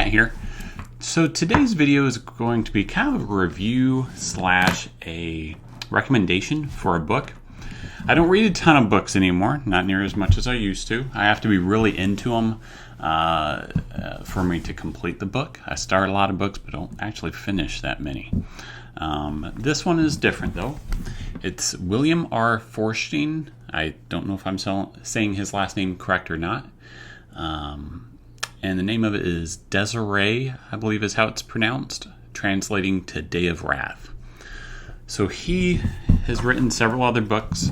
Matt here. So today's video is going to be kind of a review slash a recommendation for a book. I don't read a ton of books anymore, not near as much as I used to. I have to be really into them for me to complete the book. I start a lot of books, but don't actually finish that many. This one is different though. It's William R. Forstein. I don't know if I'm saying his last name correct or not. And the name of it is Desiree, I believe is how it's pronounced, translating to Day of Wrath. So he has written several other books.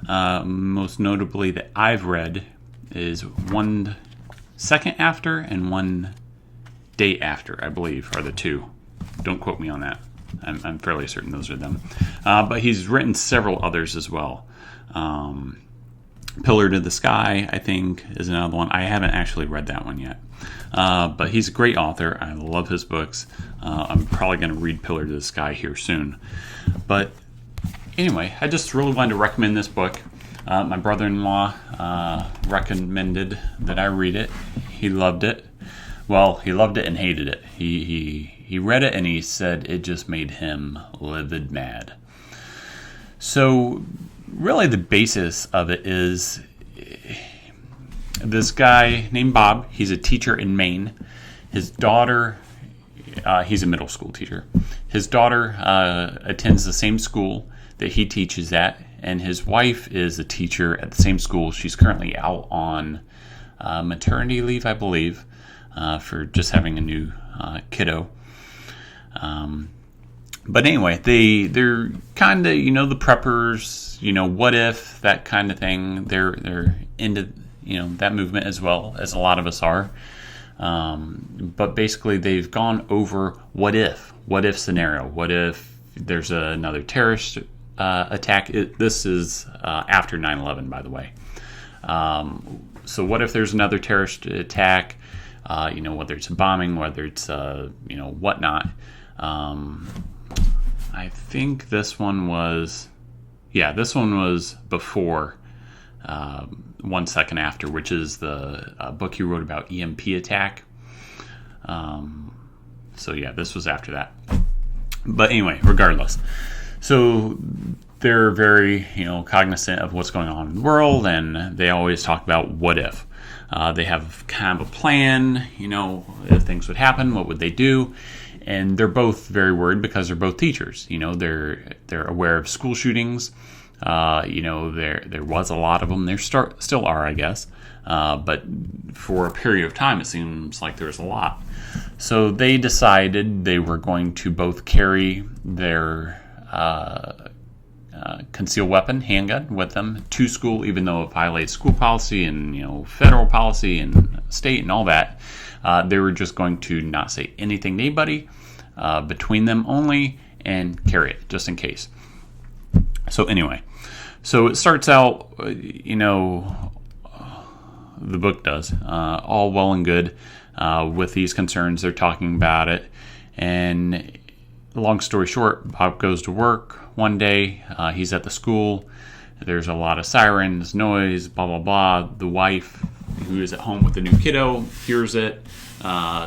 Most notably that I've read is One Second After and One Day After, I believe, are the two. Don't quote me on that. I'm fairly certain those are them. But he's written several others as well. Pillar to the Sky, I think, is another one. I haven't actually read that one yet. But he's a great author. I love his books. I'm probably going to read Pillar to the Sky here soon. But anyway, I just really wanted to recommend this book. My brother-in-law recommended that I read it. He loved it. Well, he loved it and hated it. He read it and he said it just made him livid mad. So really the basis of it is this guy named Bob. He's a teacher in Maine. His daughter, he's a middle school teacher. His daughter attends the same school that he teaches at, and his wife is a teacher at the same school. She's currently out on maternity leave, I believe, for just having a new kiddo. But anyway, they're kind of, the preppers, what if, that kind of thing. They're into, that movement as well as a lot of us are. But basically they've gone over what if scenario. What if there's another terrorist attack? This is after 9/11, by the way. So what if there's another terrorist attack, whether it's a bombing, whether it's, whatnot. I think this one was before One Second After, which is the book he wrote about EMP attack. This was after that. But anyway, regardless. So they're very, cognizant of what's going on in the world, and they always talk about what if. They have kind of a plan, if things would happen, what would they do? And they're both very worried because they're both teachers. They're aware of school shootings. There was a lot of them. There still are, I guess. But for a period of time, it seems like there's a lot. So they decided they were going to both carry their concealed weapon, handgun, with them to school, even though it violates school policy and federal policy and state and all that. They were just going to not say anything to anybody, between them only, and carry it just in case. So anyway, so it starts out, the book does, all well and good with these concerns. They're talking about it, and long story short, Bob goes to work one day. He's at the school. There's a lot of sirens, noise, blah, blah, blah. The wife, who is at home with the new kiddo, hears it,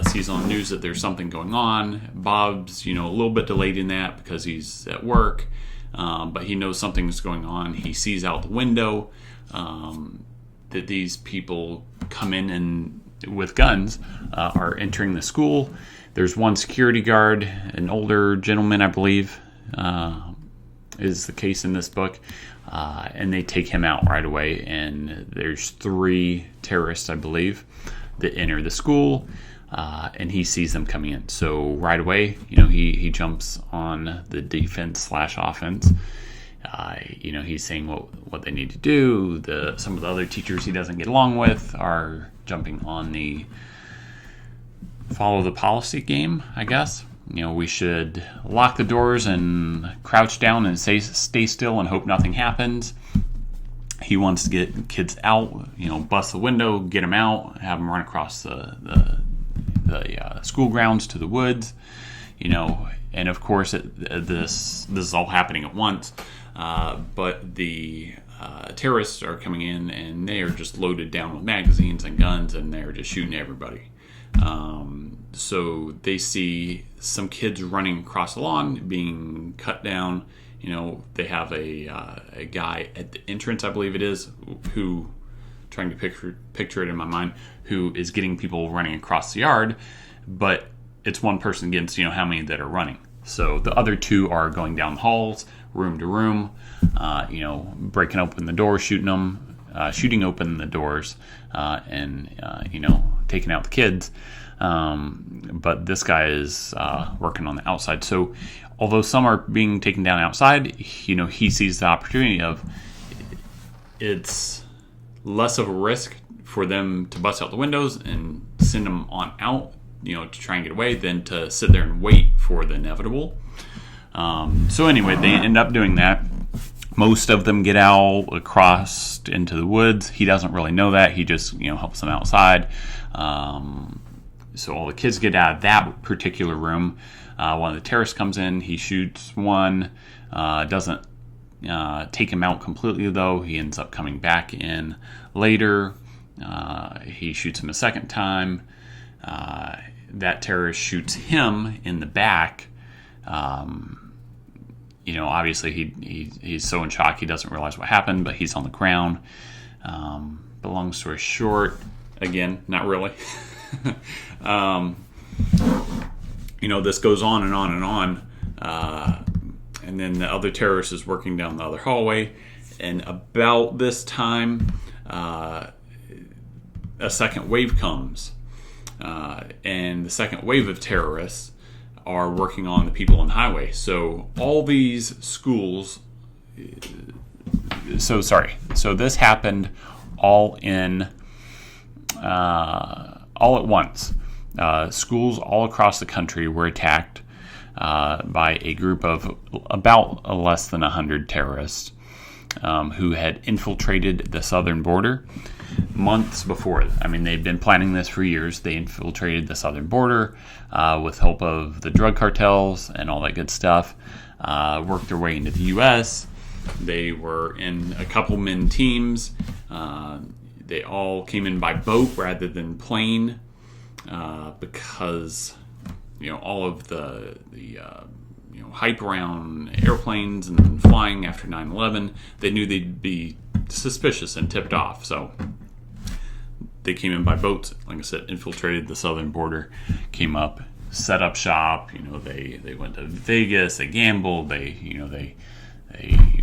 sees on the news that there's something going on. Bob's, a little bit delayed in that because he's at work, but he knows something's going on. He sees out the window that these people come in and with guns are entering the school. There's one security guard, an older gentleman, I believe, is the case in this book. And they take him out right away, and there's 3 terrorists, I believe, that enter the school, and he sees them coming in. So right away, he jumps on the defense / offense. He's saying what they need to do. Some of the other teachers he doesn't get along with are jumping on the follow the policy game, I guess. We should lock the doors and crouch down and stay still and hope nothing happens. He wants to get kids out, bust the window, get them out, have them run across the school grounds to the woods, and of course this is all happening at once. But the terrorists are coming in, and they are just loaded down with magazines and guns, and they're just shooting everybody. So they see some kids running across the lawn, being cut down. They have a guy at the entrance, I believe it is, who, trying to picture it in my mind, who is getting people running across the yard, but it's one person against how many that are running. So the other two are going down the halls, room to room, breaking open the doors, shooting open the doors, and taking out the kids. But this guy is working on the outside. So although some are being taken down outside, he sees the opportunity of it's less of a risk for them to bust out the windows and send them on out, to try and get away, than to sit there and wait for the inevitable. So anyway, they end up doing that. Most of them get out across into the woods. He doesn't really know that. He just, helps them outside. So all the kids get out of that particular room. One of the terrorists comes in. He shoots one. Doesn't take him out completely, though. He ends up coming back in later. He shoots him a second time. That terrorist shoots him in the back. Obviously he's so in shock he doesn't realize what happened, but he's on the ground. But long story short, again, not really. This goes on and on and on. And then the other terrorist is working down the other hallway. And about this time, a second wave comes. And the second wave of terrorists are working on the people on the highway. So all these schools... So this happened all at once. Schools all across the country were attacked by a group of about less than 100 terrorists who had infiltrated the southern border months before. I mean, they'd been planning this for years. They infiltrated the southern border with help of the drug cartels and all that good stuff, worked their way into the U.S. They were in a couple men teams. They all came in by boat rather than plane because all of the hype around airplanes and flying after 9/11, they knew they'd be suspicious and tipped off. So they came in by boats, like I said, infiltrated the southern border, came up, set up shop. They went to Vegas, they gambled, they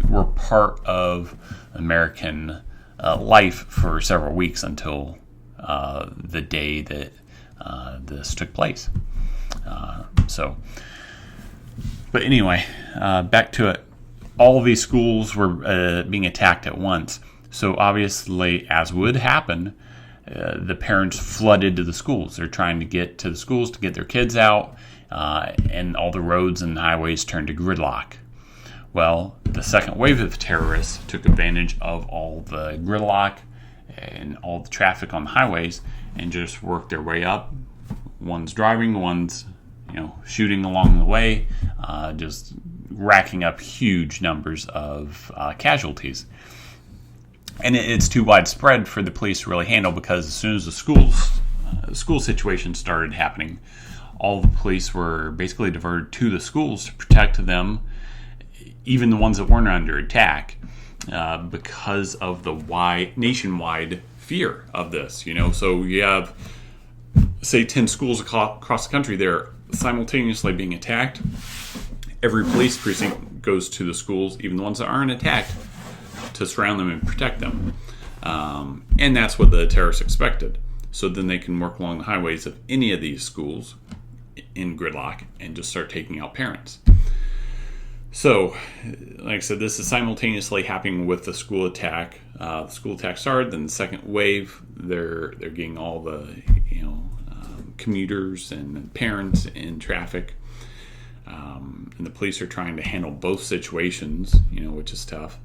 were part of American life for several weeks until the day that this took place. But anyway, back to it. All of these schools were being attacked at once. So obviously, as would happen, the parents flooded to the schools. They're trying to get to the schools to get their kids out, and all the roads and highways turned to gridlock. Well, the second wave of terrorists took advantage of all the gridlock and all the traffic on the highways and just worked their way up. One's driving, one's shooting along the way, just racking up huge numbers of casualties. And it's too widespread for the police to really handle, because as soon as the school situation started happening, all the police were basically diverted to the schools to protect them, even the ones that weren't under attack, because of the nationwide fear of this. So you have, say, 10 schools across the country. They're simultaneously being attacked. Every police precinct goes to the schools, even the ones that aren't attacked, to surround them and protect them. And that's what the terrorists expected. So then they can work along the highways of any of these schools in gridlock and just start taking out parents. So, like I said, this is simultaneously happening with the school attack. The school attack started, then the second wave, they're getting all the commuters and parents in traffic, and the police are trying to handle both situations, which is tough.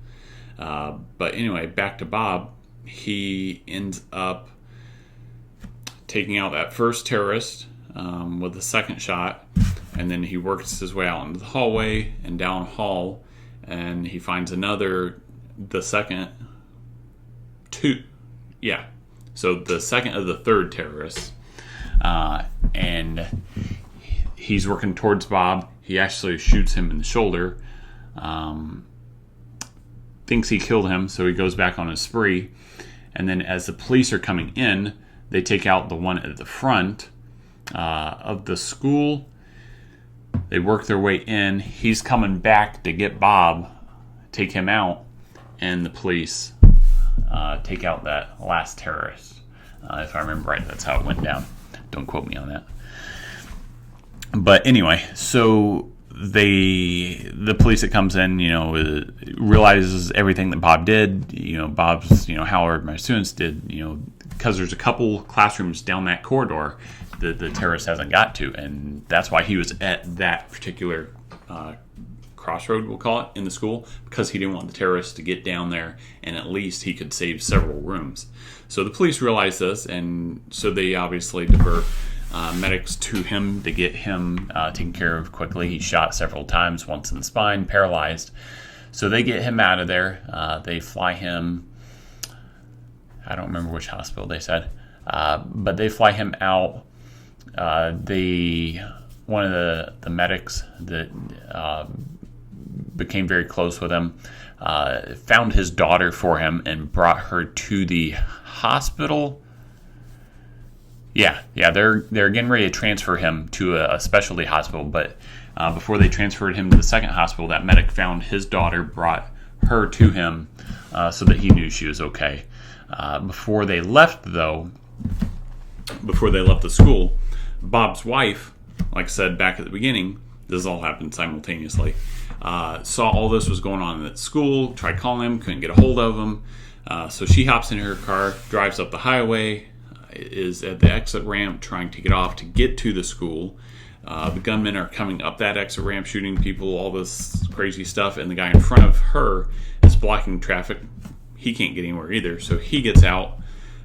But anyway, back to Bob. He ends up taking out that first terrorist with the second shot, and then he works his way out into the hallway and down a hall, and he finds the second of the third terrorist. and he's working towards Bob. He actually shoots him in the shoulder. Thinks he killed him, so he goes back on his spree. And then as the police are coming in, they take out the one at the front of the school. They work their way in. He's coming back to get Bob, take him out, and the police take out that last terrorist. If I remember right, that's how it went down. Don't quote me on that. But anyway, so the police that comes in, realizes everything that Bob did. Bob's, how my students did, because there's a couple classrooms down that corridor that the terrorist hasn't got to, and that's why he was at that particular crossroad, we'll call it, in the school, because he didn't want the terrorists to get down there, and at least he could save several rooms. So the police realize this, and so they obviously divert medics to him to get him taken care of quickly. He's shot several times, once in the spine, paralyzed. So they get him out of there. They fly him, I don't remember which hospital they said, but they fly him out. One of the medics that became very close with him found his daughter for him and brought her to the hospital. Yeah, they're getting ready to transfer him to a specialty hospital, but before they transferred him to the second hospital, that medic found his daughter, brought her to him so that he knew she was okay. Before they left the school, Bob's wife, like I said back at the beginning, this all happened simultaneously, saw all this was going on at school, tried calling him, couldn't get a hold of him. So she hops in her car, drives up the highway, is at the exit ramp trying to get off to get to the school. The gunmen are coming up that exit ramp, shooting people, all this crazy stuff, and the guy in front of her is blocking traffic. He can't get anywhere either, so he gets out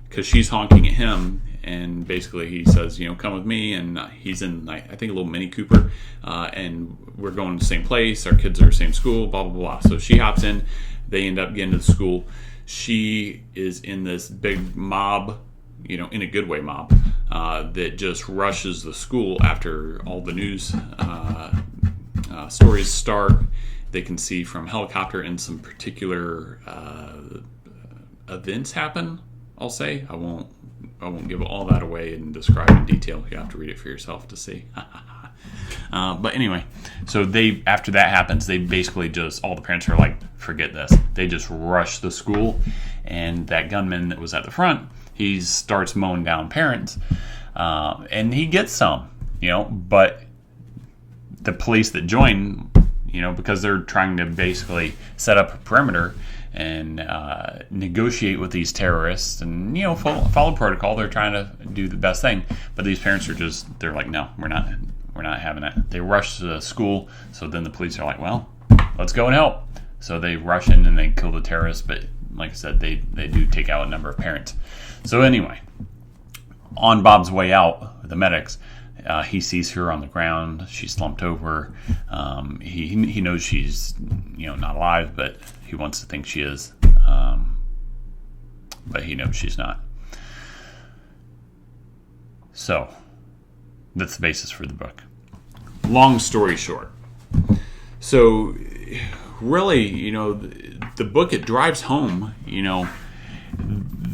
because she's honking at him, and basically he says, come with me, and he's in, I think, a little Mini Cooper, and we're going to the same place, our kids are the same school, blah, blah, blah. So she hops in, they end up getting to the school. She is in this big mob, in a good way mob, that just rushes the school after all the news stories start. They can see from helicopter and some particular events happen, I'll say. I won't give all that away and describe in detail. You have to read it for yourself to see. But anyway, so after that happens, they basically just, all the parents are like, forget this. They just rush the school, and that gunman that was at the front, he starts mowing down parents, and he gets some, but the police that join, because they're trying to basically set up a perimeter and negotiate with these terrorists and, follow protocol. They're trying to do the best thing, but these parents are they're like, no, we're not having it. They rush to the school, so then the police are like, well, let's go and help. So they rush in and they kill the terrorists, but like I said, they do take out a number of parents. So anyway, on Bob's way out, the medics, he sees her on the ground. She's slumped over. He knows she's not alive, but he wants to think she is. But he knows she's not. So that's the basis for the book. Long story short. So really, the book, it drives home,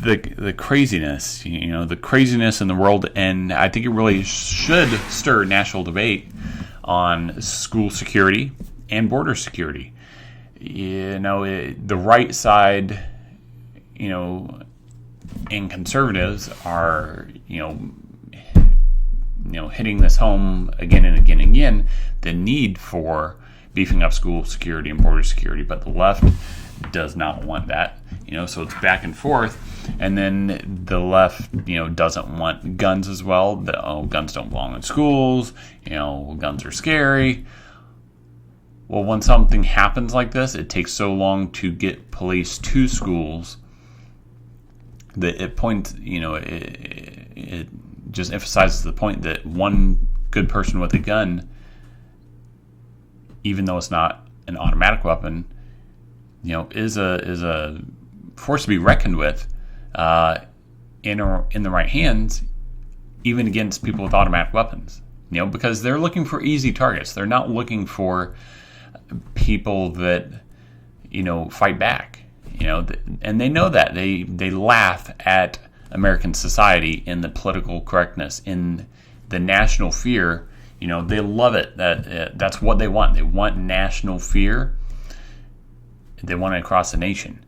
the craziness, the craziness in the world, and I think it really should stir national debate on school security and border security. The right side, and conservatives are, hitting this home again and again and again, the need for beefing up school security and border security, but the left does not want that, so it's back and forth. And then the left, doesn't want guns as well. Guns don't belong in schools, guns are scary. Well, when something happens like this, it takes so long to get police to schools that it points, it just emphasizes the point that one good person with a gun, even though it's not an automatic weapon, is a force to be reckoned with. In the right hands, even against people with automatic weapons. Because they're looking for easy targets. They're not looking for people that fight back. And they know that they laugh at American society in the political correctness, in the national fear. They love it. That's what they want. They want national fear. They want it across the nation.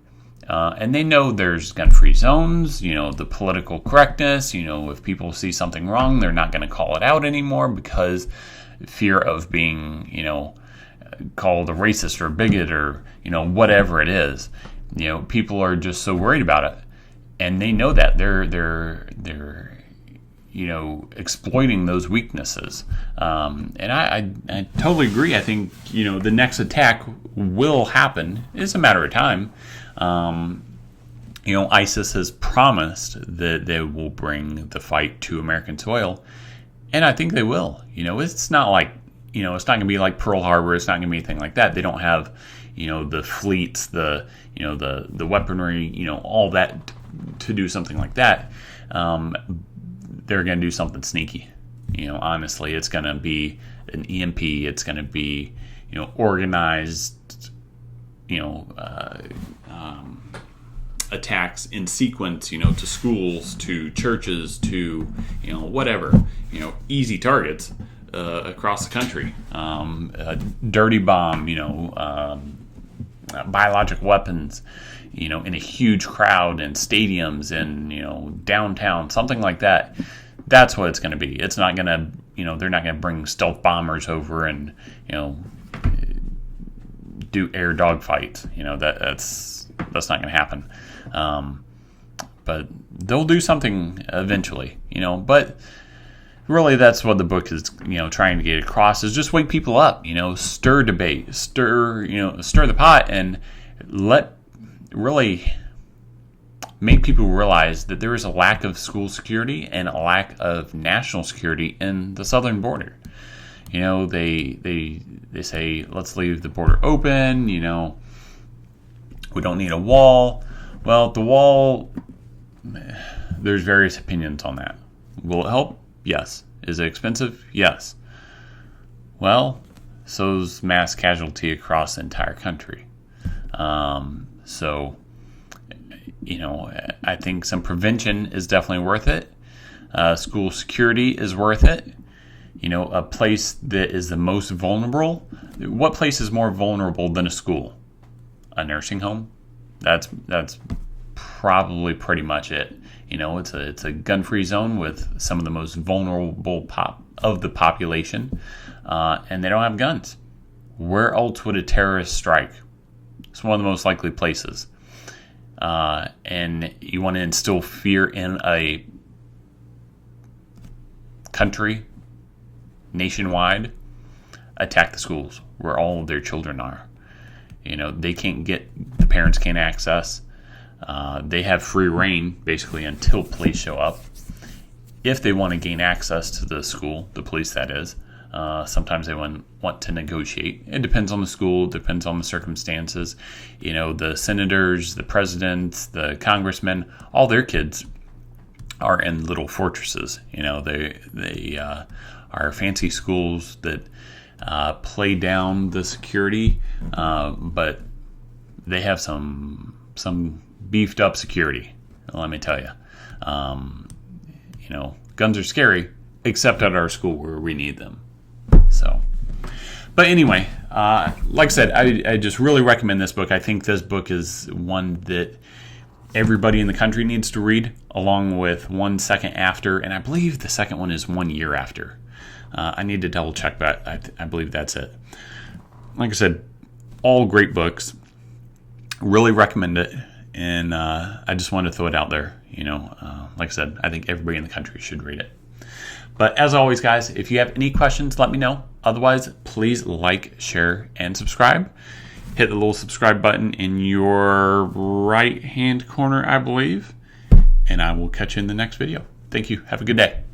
And they know there's gun-free zones, the political correctness, if people see something wrong, they're not going to call it out anymore because fear of being, called a racist or a bigot or, whatever it is. People are just so worried about it. And they know that they're exploiting those weaknesses. And I totally agree. I think, the next attack will happen. It's a matter of time. ISIS has promised that they will bring the fight to American soil, and I think they will. It's not like, it's not going to be like Pearl Harbor. It's not going to be anything like that. They don't have, the fleets, the weaponry, all that to do something like that. They're going to do something sneaky. Honestly, it's going to be an EMP. It's going to be, organized, attacks in sequence, to schools, to churches, to, whatever, easy targets across the country. A dirty bomb, biologic weapons, in a huge crowd in stadiums and, downtown, something like that. That's what it's going to be. It's not going to, they're not going to bring stealth bombers over and, do air dog fights. That's not going to happen. But they'll do something eventually, but really that's what the book is, trying to get across, is just wake people up, stir debate, stir the pot, and really make people realize that there is a lack of school security and a lack of national security in the southern border. They say, let's leave the border open, we don't need a wall. Well, the wall, there's various opinions on that. Will it help? Yes. Is it expensive? Yes. Well, so's mass casualty across the entire country. So, I think some prevention is definitely worth it. School security is worth it. A place that is the most vulnerable. What place is more vulnerable than a school? A nursing home. That's probably pretty much it. It's a gun-free zone with some of the most vulnerable of the population, and they don't have guns. Where else would a terrorist strike? It's one of the most likely places. And you want to instill fear in a country, nationwide, attack the schools where all of their children are. The parents can't access. They have free reign, basically, until police show up. If they want to gain access to the school, the police that is, sometimes they want to negotiate. It depends on the school, depends on the circumstances. The senators, the presidents, the congressmen, all their kids are in little fortresses. They are fancy schools that play down the security, but they have some beefed up security. Let me tell you, guns are scary, except at our school where we need them. So, but anyway, like I said, I just really recommend this book. I think this book is one that everybody in the country needs to read, along with One Second After, and I believe the second one is 1 year after. I need to double check that. I believe that's it. Like I said, all great books. Really recommend it. And I just wanted to throw it out there. Like I said, I think everybody in the country should read it. But as always, guys, if you have any questions, let me know. Otherwise, please like, share, and subscribe. Hit the little subscribe button in your right-hand corner, I believe. And I will catch you in the next video. Thank you. Have a good day.